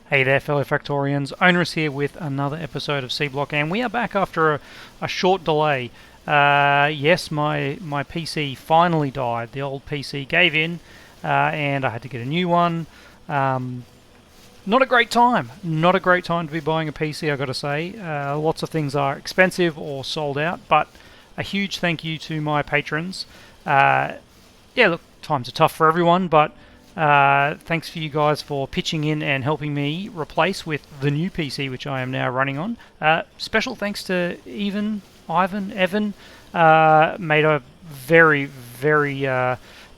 Hey there, fellow Factorians. Onerous here with another episode of Seablock, and we are back after a short delay. Yes, my PC finally died. The old PC gave in, and I had to get a new one. Not a great time. Not a great time to be buying a PC, I've got to say. Lots of things are expensive or sold out, but a huge thank you to my patrons. Yeah, look, times are tough for everyone, but thanks for you guys for pitching in and helping me replace with the new PC, which I am now running on. Special thanks to Evan, made a very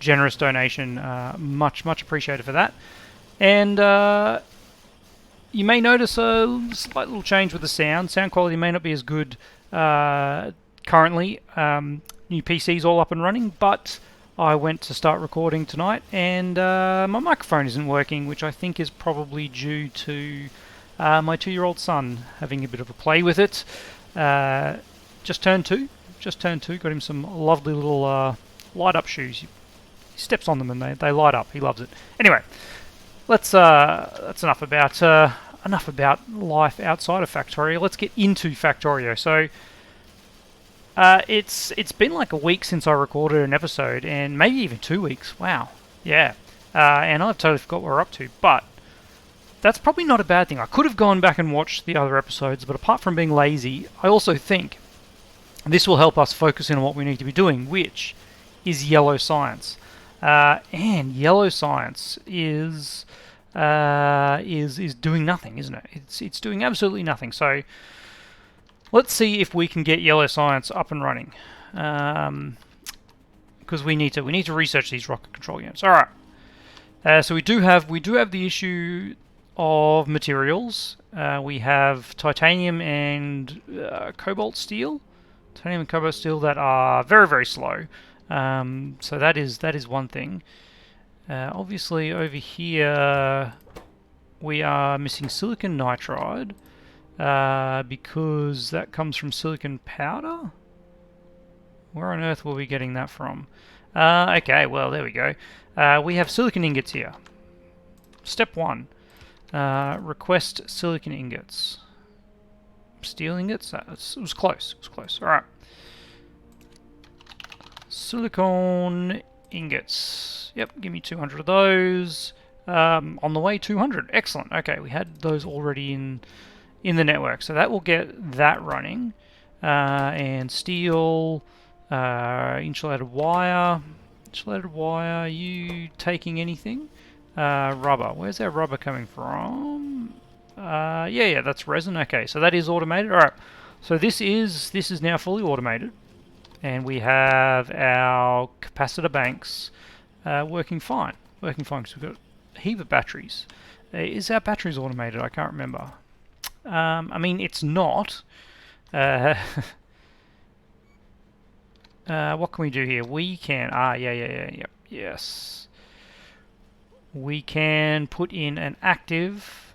generous donation. Much appreciated for that. And you may notice a slight little change with the sound. Sound quality may not be as good currently. New PC's all up and running, but I went to start recording tonight, and my microphone isn't working, which I think is probably due to my 2-year-old son having a bit of a play with it. Just turned two. Got him some lovely little light-up shoes. He steps on them and they light up. He loves it. Anyway, that's enough about life outside of Factorio. Let's get into Factorio. So. It's been like a week since I recorded an episode, and maybe even 2 weeks. Wow, yeah. And I've totally forgot what we're up to, but that's probably not a bad thing. I could have gone back and watched the other episodes, but apart from being lazy, I also think this will help us focus in on what we need to be doing, which is yellow science. And yellow science is doing nothing, isn't it? It's doing absolutely nothing. So. Let's see if we can get yellow science up and running, because we need to research these rocket control units. All right. So we do have the issue of materials. We have titanium and cobalt steel, that are very slow. So that is one thing. Obviously over here we are missing silicon nitride. Because that comes from silicon powder? Where on earth were we getting that from? Okay, well, there we go. We have silicon ingots here. Step 1. Request silicon ingots. Steel ingots? It was close. Alright. Silicon ingots. Yep, give me 200 of those. On the way, 200. Excellent. Okay, we had those already in the network, so that will get that running. And steel, insulated wire, you taking anything? Rubber, where's our rubber coming from? Yeah, that's resin. Okay, so that is automated. Alright, so this is now fully automated, and we have our capacitor banks working fine because we've got a heap of batteries. Is our batteries automated? I can't remember. I mean, it's not. What can we do here? We can... yes. We can put in an active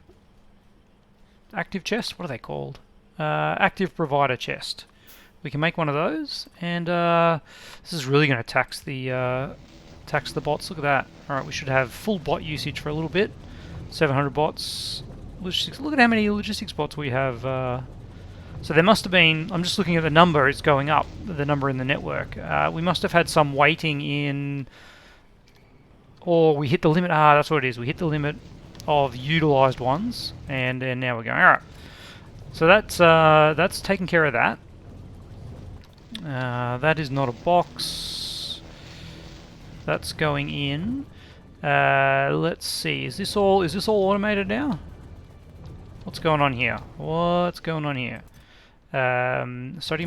chest? What are they called? Active provider chest. We can make one of those, and this is really going to tax the bots. Look at that. Alright, we should have full bot usage for a little bit. 700 bots. Logistics. Look at how many logistics bots we have. So there must have been... I'm just looking at the number. It's going up. The number in the network. We must have had some waiting in... Or we hit the limit. That's what it is. We hit the limit of utilized ones. And now we're going. Alright. So that's taking care of that. That is not a box. That's going in. Let's see. Is this all automated now? What's going on here? Sodium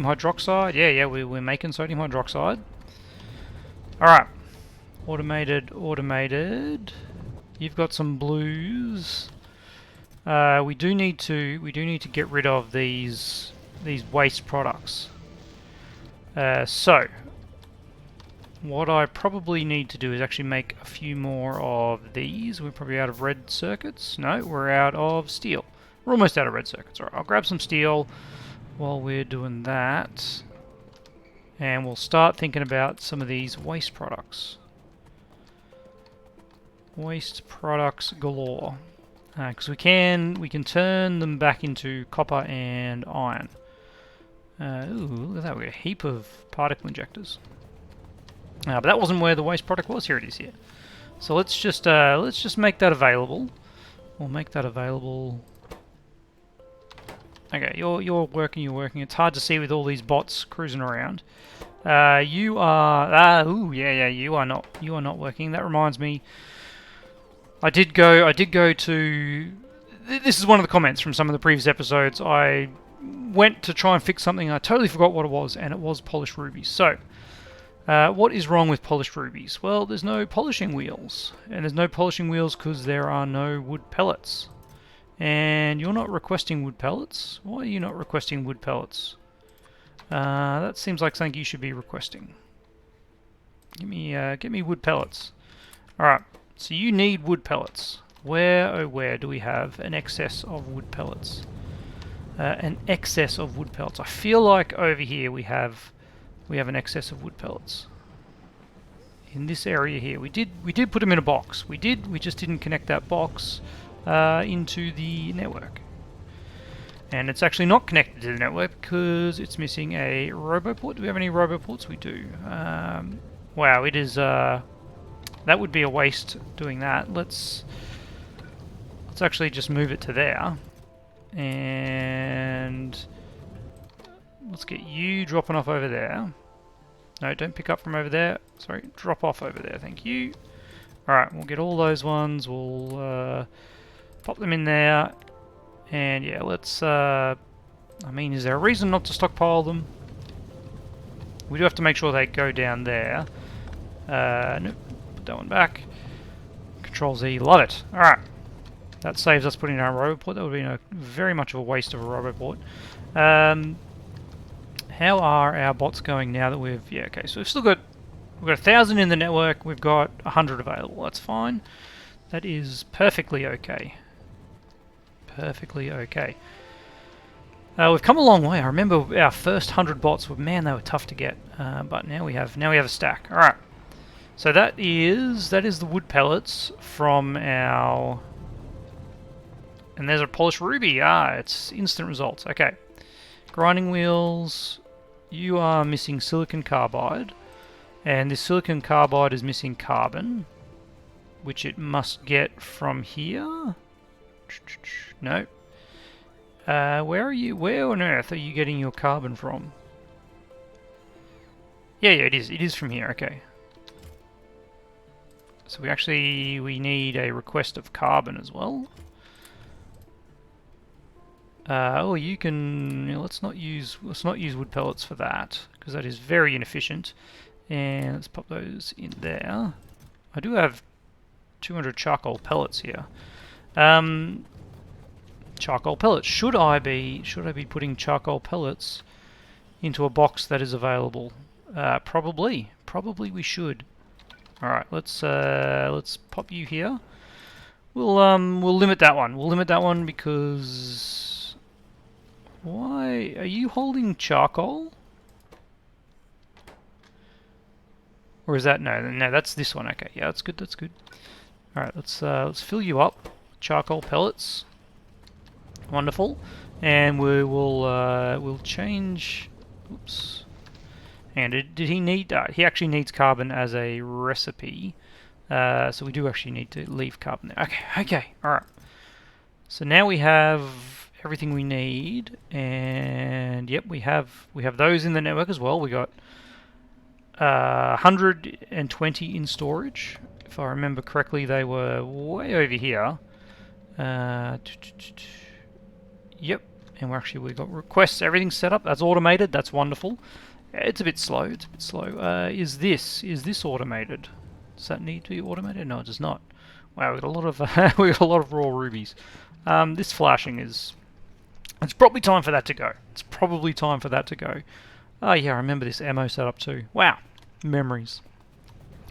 hydroxide? Yeah, we're making sodium hydroxide. Alright. Automated. You've got some blues. We do need to get rid of these waste products. So what I probably need to do is actually make a few more of these. We're probably out of red circuits. No, we're out of steel. We're almost out of red circuits. Alright, I'll grab some steel while we're doing that. And we'll start thinking about some of these waste products. Waste products galore. because we can turn them back into copper and iron. Ooh, look at that! We got a heap of particle injectors. But that wasn't where the waste product was. Here it is. Here. So let's just make that available. We'll make that available. Okay, you're working. It's hard to see with all these bots cruising around. You are. Ooh, yeah. You are not working. That reminds me. I did go to. This is one of the comments from some of the previous episodes. I went to try and fix something. I totally forgot what it was, and it was polished rubies. So, what is wrong with polished rubies? Well, there's no polishing wheels, and there's no polishing wheels because there are no wood pellets. And you're not requesting wood pellets? Why are you not requesting wood pellets? That seems like something you should be requesting. Get me wood pellets. Alright, so you need wood pellets. Where, oh where, do we have an excess of wood pellets? An excess of wood pellets. I feel like over here we have an excess of wood pellets. In this area here. We did put them in a box. We just didn't connect that box into the network. And it's actually not connected to the network because it's missing a roboport. Do we have any roboports? We do. Wow, it is that would be a waste doing that. Let's actually just move it to there. And let's get you dropping off over there. No, don't pick up from over there. Sorry, drop off over there. Thank you. Alright, we'll get all those ones. We'll pop them in there. And yeah, let's... I mean, is there a reason not to stockpile them? We do have to make sure they go down there. Nope. Put that one back. Control Z. Love it. Alright. That saves us putting in our roboport. That would be very much of a waste of a roboport. How are our bots going now that we've... Yeah, okay, so we've got 1,000 in the network, we've got 100 available. That's fine. That is perfectly okay. Perfectly okay. We've come a long way. I remember our first 100 bots were, man, they were tough to get. But now we have a stack. All right. So that is the wood pellets from our... And there's a polished ruby. It's instant results. Okay. Grinding wheels. You are missing silicon carbide. And this silicon carbide is missing carbon, which it must get from here. No. Where are you? Where on earth are you getting your carbon from? Yeah, it is. It is from here. Okay. So we need a request of carbon as well. Oh, you can. Let's not use wood pellets for that because that is very inefficient. And let's pop those in there. I do have 200 charcoal pellets here. Charcoal pellets. Should I be putting charcoal pellets into a box that is available? Probably we should. All right, let's pop you here. We'll limit that one. We'll limit that one because why are you holding charcoal? Or is that no? That's this one. Okay, yeah, that's good. That's good. All right, let's fill you up. Charcoal pellets. Wonderful. And we'll change. Oops. And did he need? He actually needs carbon as a recipe. So we do actually need to leave carbon there. Okay. All right. So now we have everything we need, and yep, we have those in the network as well. We got 120 in storage. If I remember correctly, they were way over here. Yep, and we got requests. Everything's set up. That's automated. That's wonderful. It's a bit slow. Is this automated? Does that need to be automated? No, it does not. Wow, we got a lot of raw rubies. This flashing is. It's probably time for that to go. Oh yeah, I remember this ammo setup too. Wow, memories.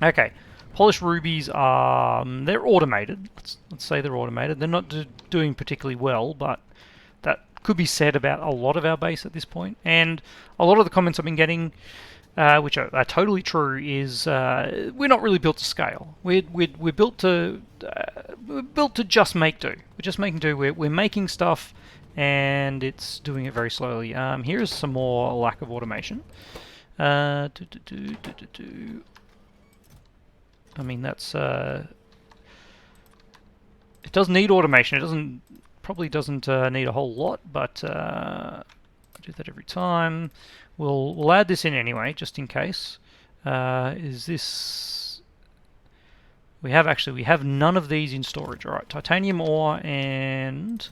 Okay, polished rubies are they're automated. Let's say they're automated. They're not doing particularly well, but that could be said about a lot of our base at this point. And a lot of the comments I've been getting which are totally true, is we're not really built to scale. We're built to just make do. We're just making do. We're making stuff, and it's doing it very slowly. Here's some more lack of automation. I mean, that's it does need automation. It probably doesn't need a whole lot, but I do that every time. We'll add this in anyway, just in case. Is this? We have none of these in storage. All right, titanium ore and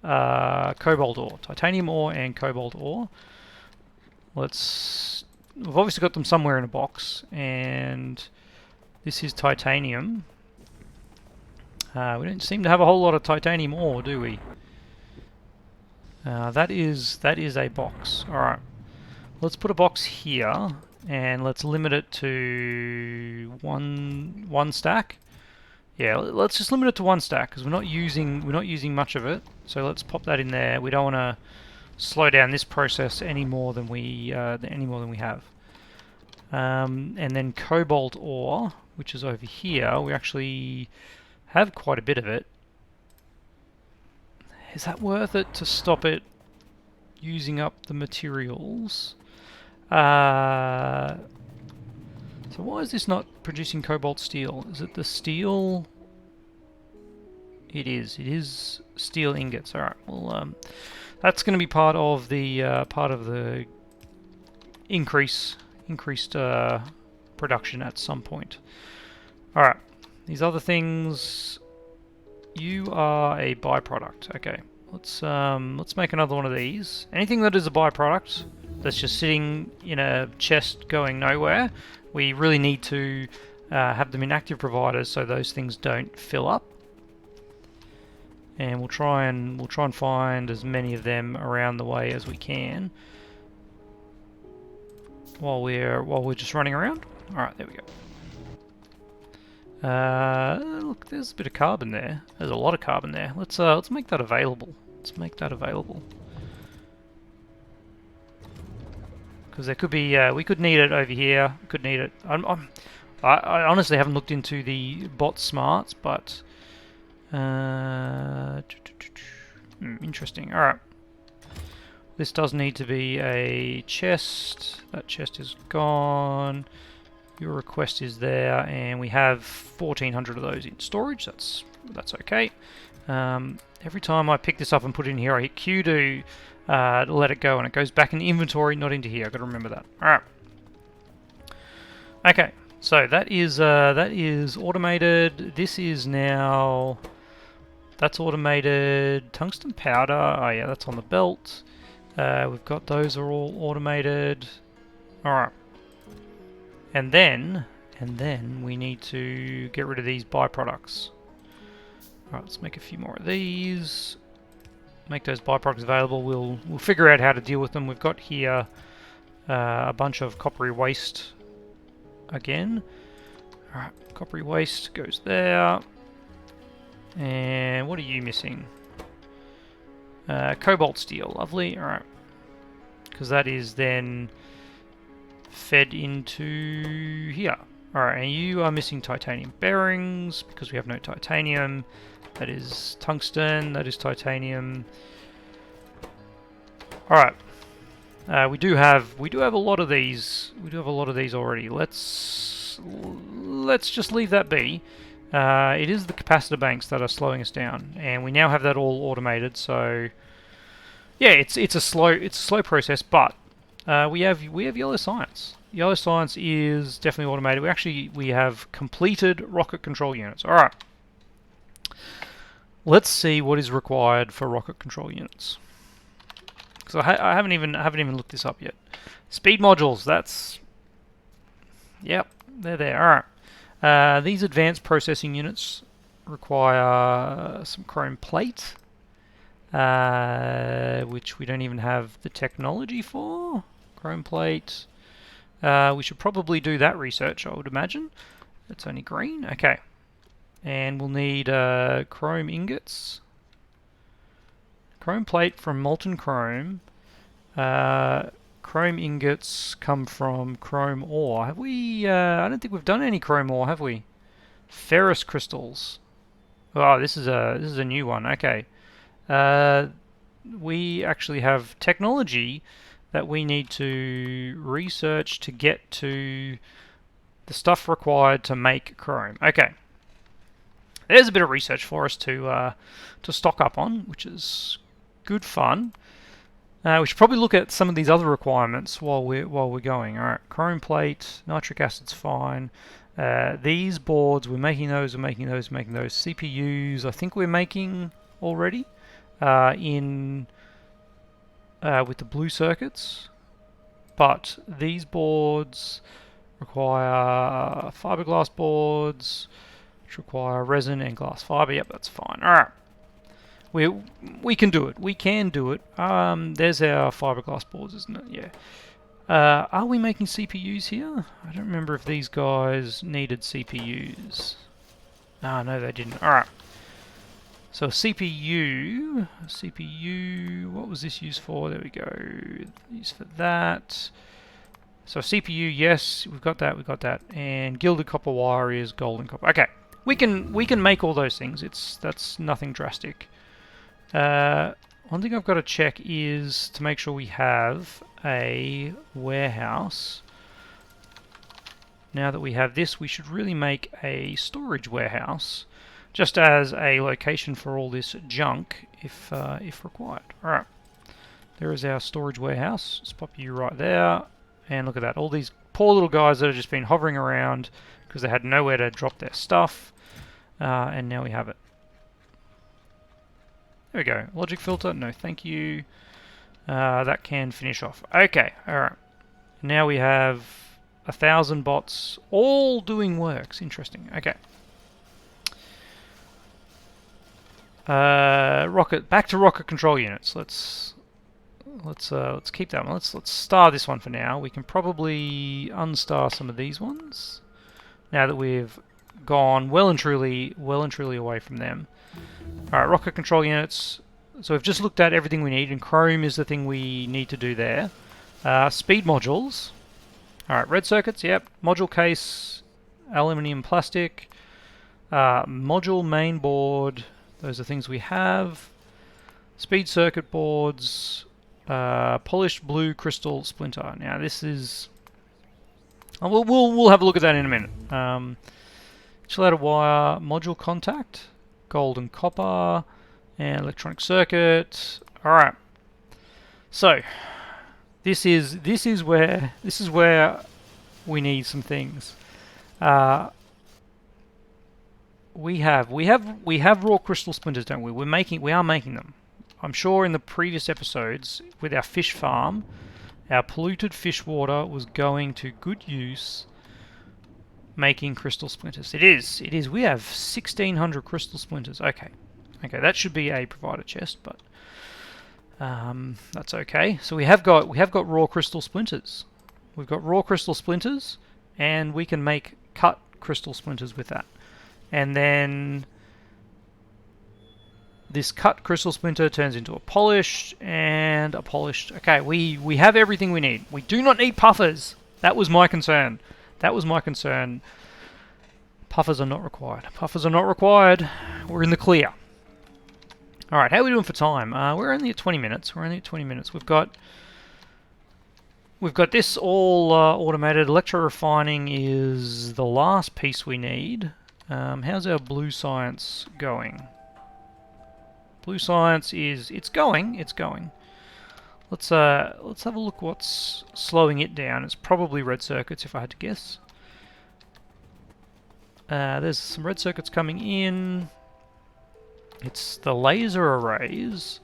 cobalt ore. Titanium ore and cobalt ore. We've obviously got them somewhere in a box, and this is titanium. We don't seem to have a whole lot of titanium ore, do we? That is a box. All right. Let's put a box here, and let's limit it to one stack. Yeah, let's just limit it to one stack because we're not using much of it. So let's pop that in there. We don't want to slow down this process any more than we have. And then cobalt ore, which is over here, we actually have quite a bit of it. Is that worth it to stop it using up the materials? So why is this not producing cobalt steel? Is it the steel? It is. It is steel ingots. All right. Well, that's going to be part of the increased production at some point. All right. These other things. You are a byproduct. Okay. Let's make another one of these. Anything that is a byproduct that's just sitting in a chest going nowhere, we really need to have them in active providers so those things don't fill up. And we'll try and find as many of them around the way as we can while we're just running around. All right, there we go. Look, there's a bit of carbon there. There's a lot of carbon there. Let's make that available. Let's make that available. Because there could be, we could need it over here. We could need it. I honestly haven't looked into the bot smarts, but interesting. All right, this does need to be a chest. That chest is gone. Your request is there, and we have 1,400 of those in storage. That's okay. Every time I pick this up and put it in here, I hit Q to let it go, and it goes back in the inventory, not into here. I've got to remember that. All right. Okay, so that is automated. This is now. That's automated. Tungsten powder. Oh yeah, that's on the belt. We've got those are all automated. All right. And then we need to get rid of these byproducts. All right, let's make a few more of these. Make those byproducts available. We'll figure out how to deal with them. We've got here a bunch of coppery waste again. All right, coppery waste goes there. And what are you missing? Cobalt steel, lovely. All right, because that is then fed into here. Alright, and you are missing titanium bearings because we have no titanium. That is tungsten, that is titanium. Alright. We do have a lot of these. We do have a lot of these already. Let's just leave that be. It is the capacitor banks that are slowing us down, and we now have that all automated, so yeah, it's a slow process, but we have yellow science. Yellow science is definitely automated. We have completed rocket control units. All right. Let's see what is required for rocket control units. Because I haven't even looked this up yet. Speed modules. That's yep, they're there. All right. These advanced processing units require some chrome plate, which we don't even have the technology for. Chrome plate. We should probably do that research, I would imagine. It's only green. Okay. And we'll need chrome ingots. Chrome plate from molten chrome. Chrome ingots come from chrome ore. Have we? I don't think we've done any chrome ore, have we? Ferrous crystals. Oh, this is a new one. Okay. We actually have technology that we need to research to get to the stuff required to make chrome. Okay. There's a bit of research for us to stock up on, which is good fun. We should probably look at some of these other requirements while we're going. All right, chrome plate, nitric acid's fine. These boards, we're making those. CPUs, I think we're making already in with the blue circuits. But these boards require fiberglass boards, which require resin and glass fiber. Yep, that's fine. All right. We can do it. We can do it. There's our fiberglass boards, isn't it? Yeah. Are we making CPUs here? I don't remember if these guys needed CPUs. Ah, no, they didn't. Alright. So CPU, what was this used for? There we go. Used for that. So CPU, yes, we've got that. And gilded copper wire is golden copper. Okay. We can make all those things. That's nothing drastic. One thing I've got to check is to make sure we have a warehouse. Now that we have this, we should really make a storage warehouse, just as a location for all this junk, if required. Alright, there is our storage warehouse. Let's pop you right there, and look at that. All these poor little guys that have just been hovering around because they had nowhere to drop their stuff, and now we have it. There we go. Logic filter, no thank you. That can finish off. Okay, alright. Now we have 1,000 bots all doing works. Interesting. Okay. Back to rocket control units. Let's keep that one. Let's star this one for now. We can probably unstar some of these ones now that we've gone well and truly away from them. Alright, rocket control units. So we've just looked at everything we need, and chrome is the thing we need to do there. Speed modules. Alright, red circuits, yep. Module case, aluminium plastic. Module main board, those are things we have. Speed circuit boards. Polished blue crystal splinter. Now this is... we'll have a look at that in a minute. Insulated wire, module contact. Gold and copper, and electronic circuit. Alright. So this is where we need some things. We have raw crystal splinters, don't we? We are making them. I'm sure in the previous episodes with our fish farm, our polluted fish water was going to good use making crystal splinters. It is. We have 1,600 crystal splinters. Okay, that should be a provider chest, but that's okay. So we have got raw crystal splinters. We've got raw crystal splinters, and we can make cut crystal splinters with that. And then this cut crystal splinter turns into a polished and a polished. Okay, we have everything we need. We do not need puffers. That was my concern. Puffers are not required. We're in the clear. Alright, how are we doing for time? We're only at 20 minutes. We've got this all automated. Electro-refining is the last piece we need. How's our blue science going? Blue science is... It's going. Let's have a look what's slowing it down. It's probably red circuits, if I had to guess. There's some red circuits coming in. It's the laser arrays,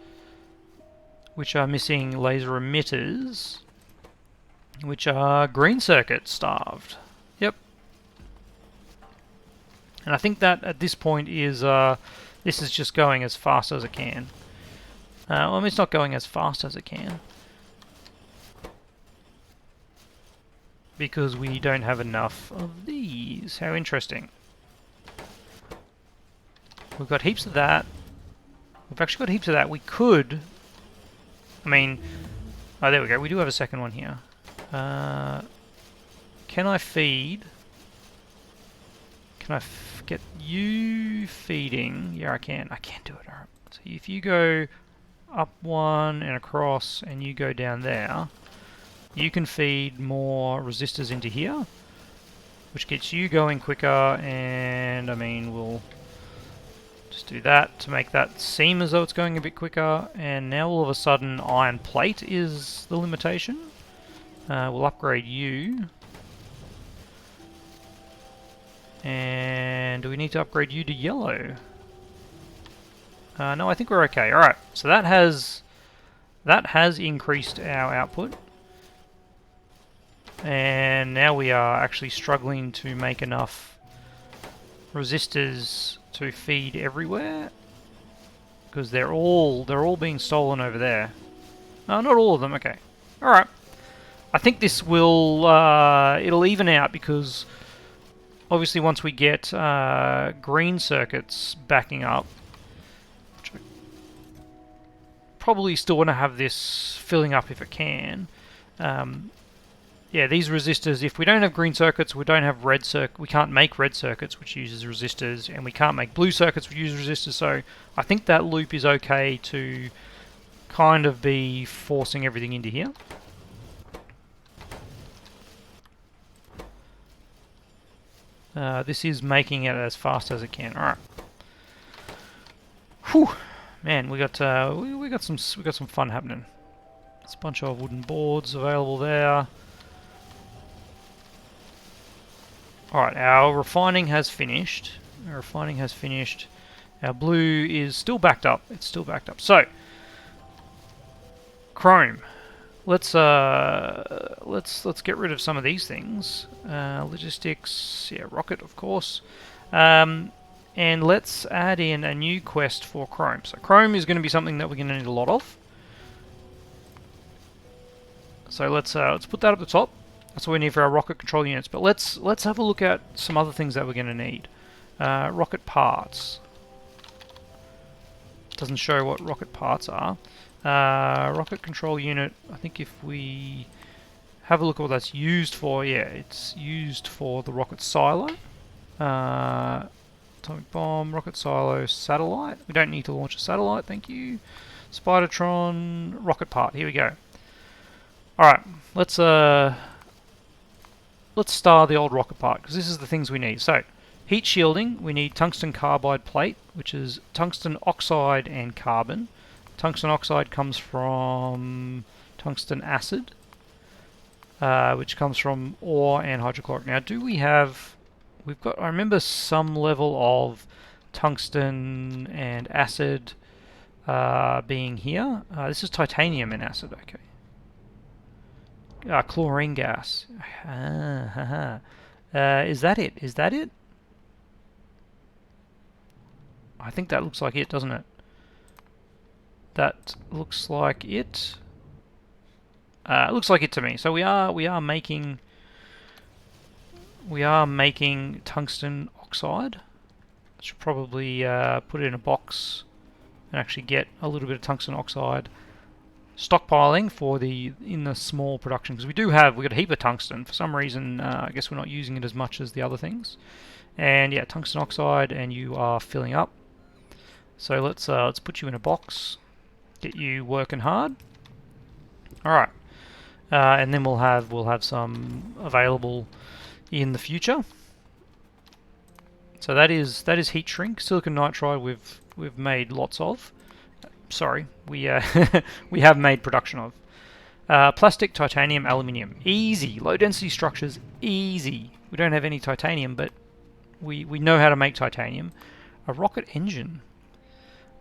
which are missing laser emitters, which are green circuit starved. Yep. And I think that at this point is this is just going as fast as it can. I mean, it's not going as fast as it can, because we don't have enough of these. How interesting. We've got heaps of that. We've actually got heaps of that. We could... I mean, Oh, there we go. We do have a second one here. Can I feed? Can I get you feeding? Yeah, I can. I can do it. All right. So if you go up one and across, and you go down there, you can feed more resistors into here, which gets you going quicker. And I mean, we'll just do that to make that seem as though it's going a bit quicker. And now all of a sudden, iron plate is the limitation. We'll upgrade you. And do we need to upgrade you to yellow? No, I think we're okay. Alright, so that has increased our output. And now we are actually struggling to make enough resistors to feed everywhere. Because they're all being stolen over there. No, not all of them, okay. Alright. I think this will it'll even out because obviously once we get green circuits backing up, which I probably still want to have this filling up if it can. Yeah, these resistors, if we don't have green circuits, we don't have red we can't make red circuits, which uses resistors, and we can't make blue circuits, which use resistors, so I think that loop is okay to kind of be forcing everything into here. This is making it as fast as it can. All right. Whew, man, we got some fun happening. There's a bunch of wooden boards available there. All right, our refining has finished. Our blue is still backed up. It's still backed up. So, chrome. Let's get rid of some of these things. Logistics, yeah, rocket, of course. And let's add in a new quest for chrome. So chrome is going to be something that we're going to need a lot of. So let's put that up the top. That's what we need for our rocket control units. But let's have a look at some other things that we're going to need. Rocket parts. Doesn't show what rocket parts are. Rocket control unit, I think if we have a look at what that's used for, yeah, it's used for the rocket silo. Atomic bomb, rocket silo, satellite. We don't need to launch a satellite, thank you. Spidertron, rocket part, here we go. Alright, let's star the old rocket part, because this is the things we need. So, heat shielding, we need tungsten carbide plate, which is tungsten oxide and carbon. Tungsten oxide comes from tungsten acid, which comes from ore and hydrochloric. Now, I remember some level of tungsten and acid being here. This is titanium and acid, okay. Chlorine gas. Is that it? Is that it? I think that looks like it, doesn't it? That looks like it. It looks like it to me. So we are making tungsten oxide. Should probably put it in a box and actually get a little bit of tungsten oxide stockpiling for in the small production, because we've got a heap of tungsten. For some reason, I guess we're not using it as much as the other things. And yeah, tungsten oxide, and you are filling up. So let's put you in a box. Get you working hard. All right, and then we'll have some available in the future. So that is heat shrink. Silicon nitride we've made lots of. Sorry, we we have made production of. Plastic, titanium, aluminium. Easy. Low density structures. Easy. We don't have any titanium, but we know how to make titanium. A rocket engine.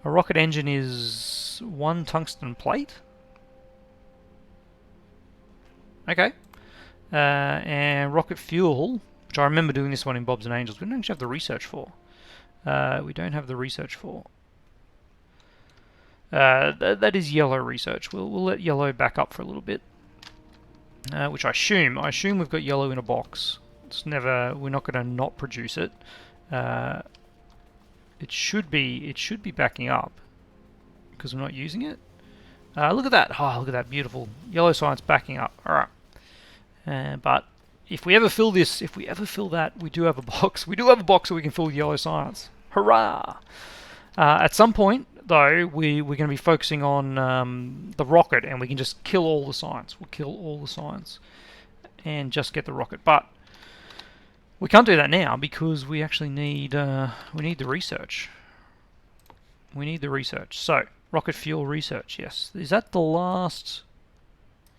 A rocket engine is 1 tungsten plate. Okay. And rocket fuel, which I remember doing this one in Bobs and Angels. We don't actually have the research for. That is yellow research. We'll let yellow back up for a little bit. Which I assume we've got yellow in a box. We're not going to not produce it. It should be backing up because we're not using it. Look at that. Oh, look at that beautiful yellow science backing up. All right. But if we ever fill this, if we ever fill that, we do have a box. We do have a box so we can fill yellow science. Hurrah! At some point, though, we're going to be focusing on the rocket, and we can just kill all the science. We'll kill all the science and just get the rocket. But we can't do that now because we actually need the research. We need the research. So, rocket fuel research, yes. Is that the last?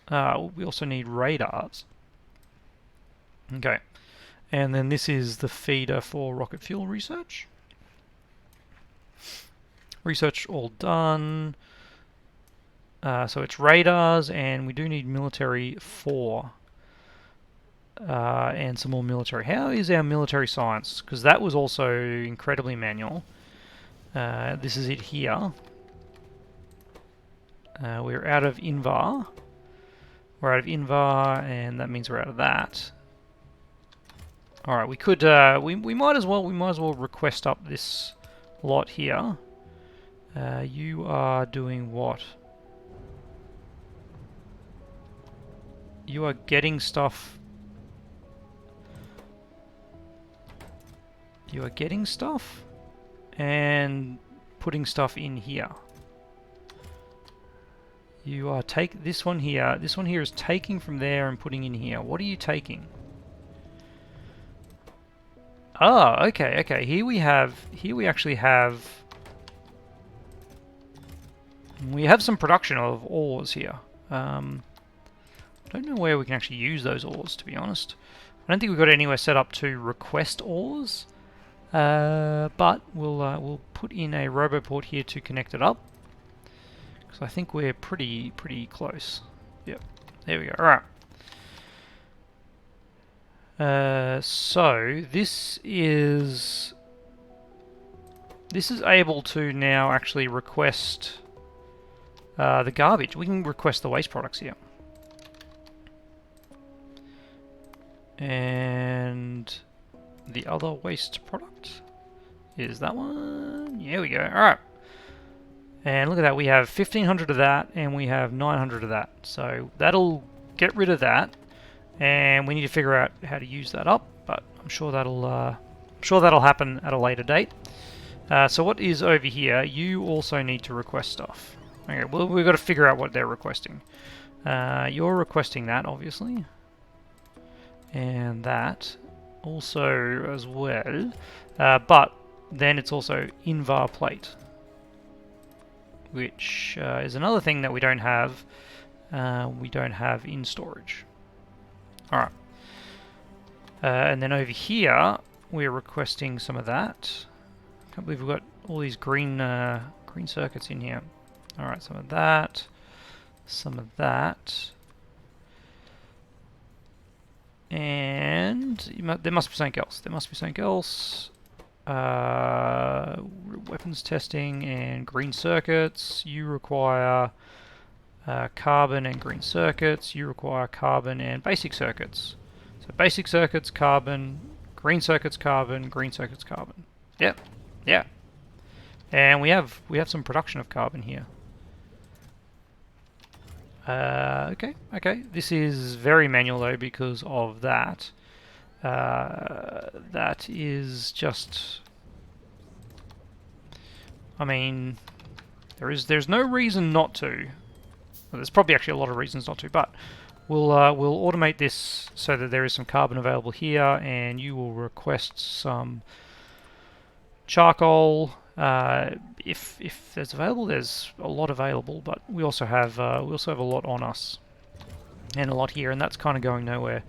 We also need radars. Okay. And then this is the feeder for rocket fuel research. Research all done. So it's radars, and we do need military 4. And some more military. How is our military science? Because that was also incredibly manual. This is it here. We're out of Invar. We're out of Invar, and that means we're out of that. All right, we could. We might as well. We might as well request up this lot here. You are doing what? You are getting stuff. You are getting stuff and putting stuff in here. You are this one here. This one here is taking from there and putting in here. What are you taking? Oh, okay, okay. Here we actually have. We have some production of ores here. I don't know where we can actually use those ores, to be honest. I don't think we've got anywhere set up to request ores. But we'll put in a roboport here to connect it up. Because I think we're pretty close. Yep, there we go. All right. So this is able to now actually request the garbage. We can request the waste products here. And the other waste product is that one. Here we go. All right. And look at that. We have 1,500 of that, and we have 900 of that. So that'll get rid of that, and we need to figure out how to use that up. But I'm sure that'll happen at a later date. So what is over here? You also need to request stuff. Okay. Well, we've got to figure out what they're requesting. You're requesting that, obviously, and that also as well. But then it's also Invar plate, which is another thing that we don't have. We don't have in storage. All right. And then over here, we're requesting some of that. Can't believe we've got all these green circuits in here. All right, some of that, some of that, and there must be something else. There must be something else. Weapons testing and green circuits. You require carbon and green circuits. You require carbon and basic circuits. So basic circuits, carbon, green circuits, carbon, green circuits, carbon. Yep, yeah. And we have some production of carbon here. Okay. This is very manual though because of that. That is just. I mean, there's no reason not to. Well, there's probably actually a lot of reasons not to, but we'll automate this so that there is some carbon available here, and you will request some charcoal. If there's available, there's a lot available, but we also have a lot on us and a lot here, and that's kind of going nowhere.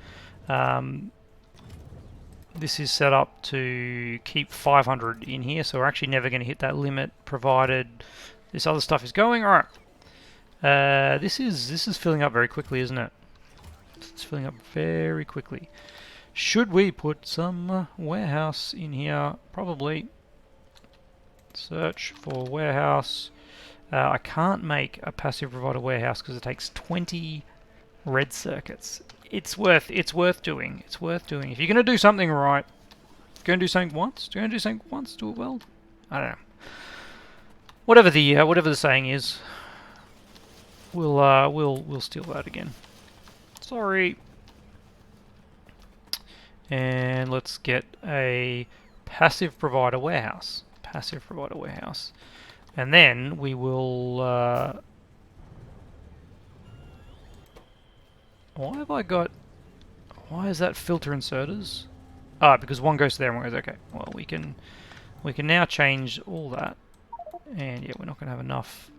This is set up to keep 500 in here, so we're actually never going to hit that limit, provided this other stuff is going. All right. This is filling up very quickly, isn't it? It's filling up very quickly. Should we put some warehouse in here? Probably. Search for warehouse. I can't make a passive provider warehouse because it takes 20 red circuits. It's worth doing. It's worth doing. If you're going to do something right, if you're going to do something once, do it well. I don't know. Whatever the saying is. we'll steal that again. Sorry. And let's get a passive provider warehouse. Passive provider warehouse. And then we will... why have I got... Why is that filter inserters? Ah, because one goes to there and one goes... Okay, well we can now change all that. And yeah, we're not going to have enough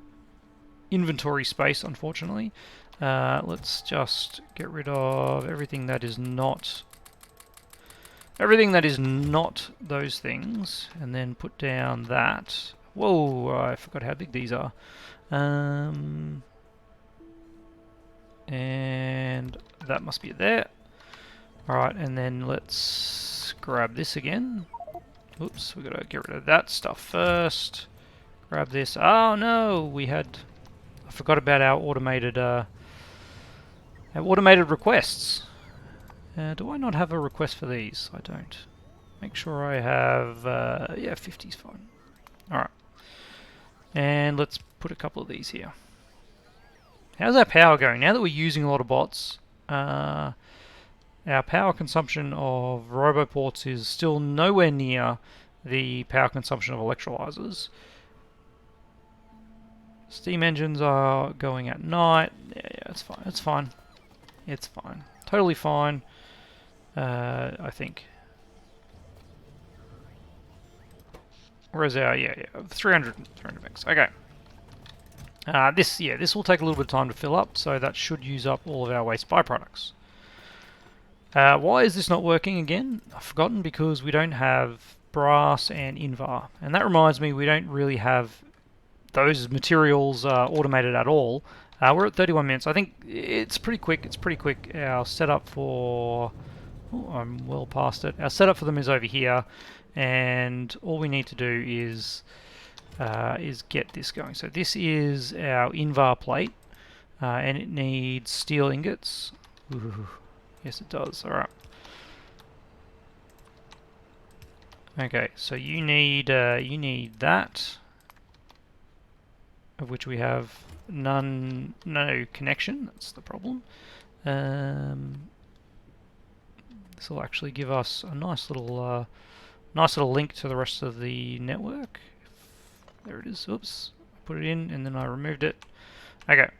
inventory space, unfortunately. Let's just get rid of everything that is not... Everything that is not those things, and then put down that. Whoa, I forgot how big these are. And that must be it there. Alright, and then let's grab this again. Oops, we gotta get rid of that stuff first. Grab this. Oh no, I forgot about our automated requests. Do I not have a request for these? I don't. Make sure I have, yeah, 50's fine. Alright. And let's put a couple of these here. How's our power going? Now that we're using a lot of bots, our power consumption of roboports is still nowhere near the power consumption of electrolyzers. Steam engines are going at night. Yeah, it's fine. It's fine. It's fine. Totally fine. I think. Where's our... Yeah, 300 megs. Okay. This will take a little bit of time to fill up, so that should use up all of our waste byproducts. Why is this not working again? I've forgotten, because we don't have brass and invar. And that reminds me, we don't really have those materials automated at all. We're at 31 minutes. I think it's pretty quick. It's pretty quick. Our setup for... Oh, I'm well past it. Our setup for them is over here, and all we need to do is get this going. So this is our invar plate, and it needs steel ingots. Ooh, yes, it does. All right. Okay, so you need that, of which we have no connection. That's the problem. This will actually give us a nice little link to the rest of the network. There it is. Oops, I put it in and then I removed it. Okay,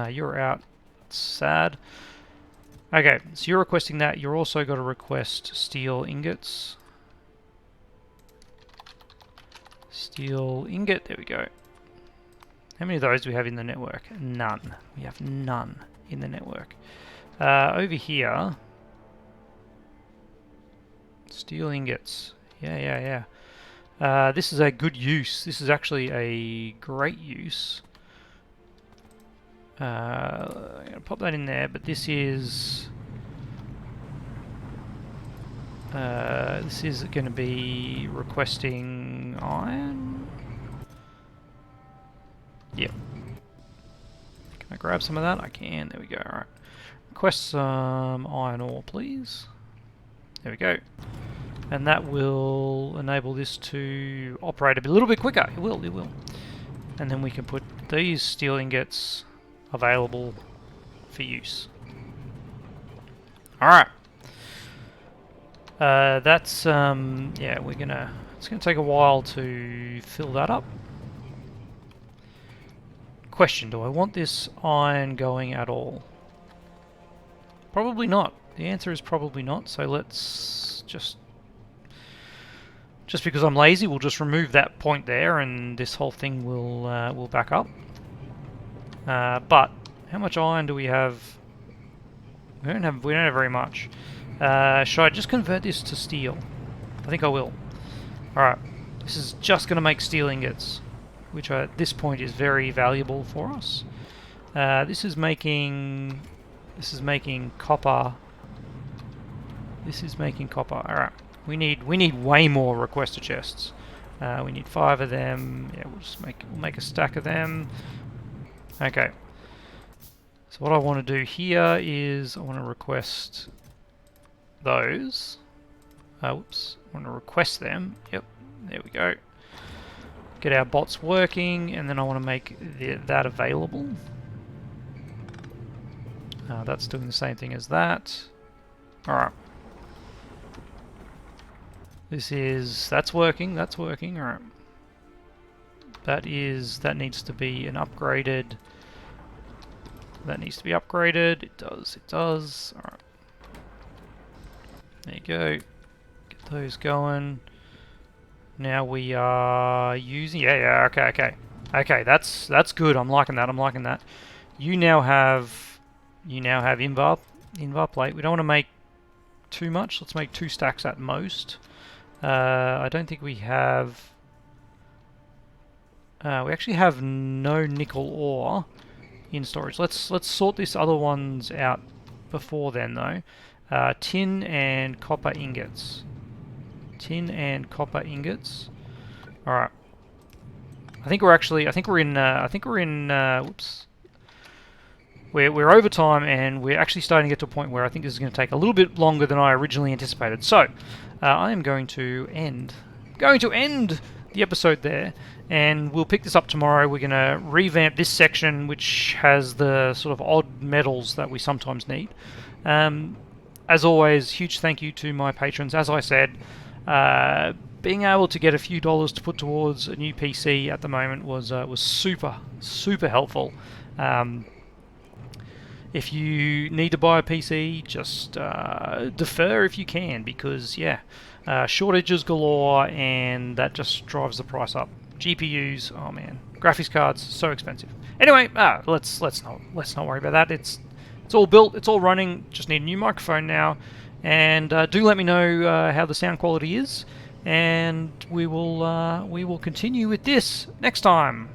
you're out. That's sad. Okay, so you're requesting that. You're also got to request steel ingots. Steel ingot. There we go. How many of those do we have in the network? None. We have none in the network. Over here. Steel ingots. Yeah. This is a good use. This is actually a great use. I'm going to pop that in there, but this is going to be requesting iron. Yep. Can I grab some of that? I can. There we go. Alright. Request some iron ore, please. There we go. And that will enable this to operate a little bit quicker. It will. And then we can put these steel ingots available for use. Alright. That's, yeah, it's gonna take a while to fill that up. Question, do I want this iron going at all? Probably not. The answer is probably not, so let's just because I'm lazy, we'll just remove that point there, and this whole thing will back up. But how much iron do we have? We don't have very much. Should I just convert this to steel? I think I will. Alright, this is just going to make steel ingots, which at this point is very valuable for us. This is making copper. This is making copper. Alright. We need way more requester chests. We need 5 of them. Yeah, we'll make a stack of them. Okay. So what I want to do here is I want to request those. Whoops. I want to request them. Yep. There we go. Get our bots working, and then I want to make that available. That's doing the same thing as that. Alright. That's working, alright. That needs to be an upgraded... That needs to be upgraded. It does. Alright. There you go. Get those going. Now we are using... Yeah, okay. Okay, that's good. I'm liking that. You now have Invar plate. We don't want to make too much. Let's make 2 stacks at most. I don't think we have... we actually have no nickel ore in storage. Let's sort these other ones out before then, though. Tin and copper ingots. All right. I think we're in. Whoops. We're over time, and we're actually starting to get to a point where I think this is going to take a little bit longer than I originally anticipated. So, I am going to end the episode there, and we'll pick this up tomorrow. We're going to revamp this section, which has the sort of odd metals that we sometimes need. As always, huge thank you to my patrons. As I said, being able to get a few dollars to put towards a new PC at the moment was super helpful. If you need to buy a PC, just defer if you can, because shortages galore, and that just drives the price up. GPUs, oh man, graphics cards, so expensive. Anyway, let's not worry about that. It's all built, it's all running. Just need a new microphone now, and do let me know how the sound quality is, and we will continue with this next time.